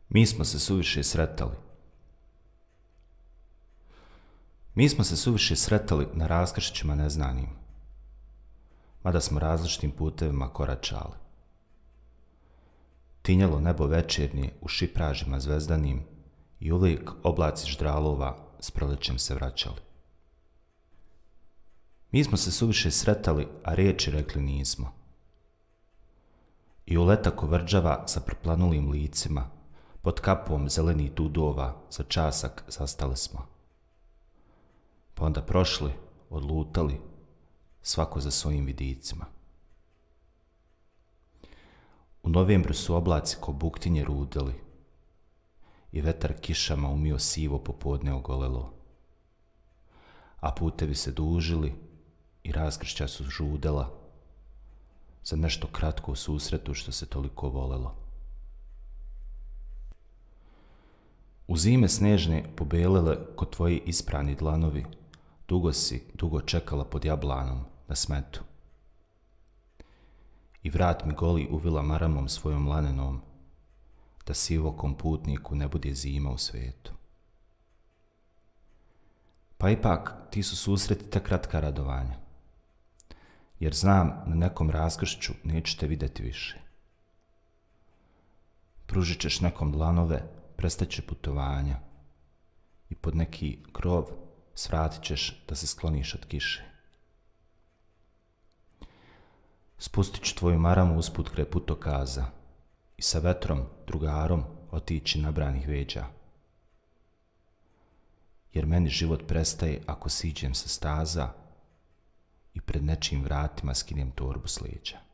Mi smo se suviše sretali. Mi smo se suviše sretali na raskršćima neznanim, mada smo različitim putevima koračali. Tinjelo nebo večernje u šipražima zvezdanim i uvijek oblaci ždralova s prolećem se vraćali. Mi smo se suviše sretali, a riječi rekli nismo. I u leta kovrđava sa proplanulim licima, pod kapom zelenih dudova za časak zastali smo. Pa onda prošli, odlutali, svako za svojim vidicima. U novembru su oblaci ko buktinje rudeli i vetar kišama umio sivo popodne ogolelo, a putevi se dužili i raskršća su žudela za nešto kratko u susretu što se toliko volelo. U zime snežne pobelele ko tvoji isprani dlanovi, dugo čekala pod jablanom na smetu. I vrat mi goli uvila maramom svojom lanenom, da sivokom putniku ne bude zima u svetu. Pa ipak ti su susreti te kratka radovanja, jer znam na nekom raskršću neću te vidjeti više. Pružit ćeš nekom dlanove, prestaće putovanja i pod neki krov svratit ćeš da se skloniš od kiše. Spustit ću tvoju maramu usput kraj putokaza i sa vetrom, drugarom, otići nabranih veđa. Jer meni život prestaje ako siđem sa staza i pred nečijim vratima skinem torbu s leđa.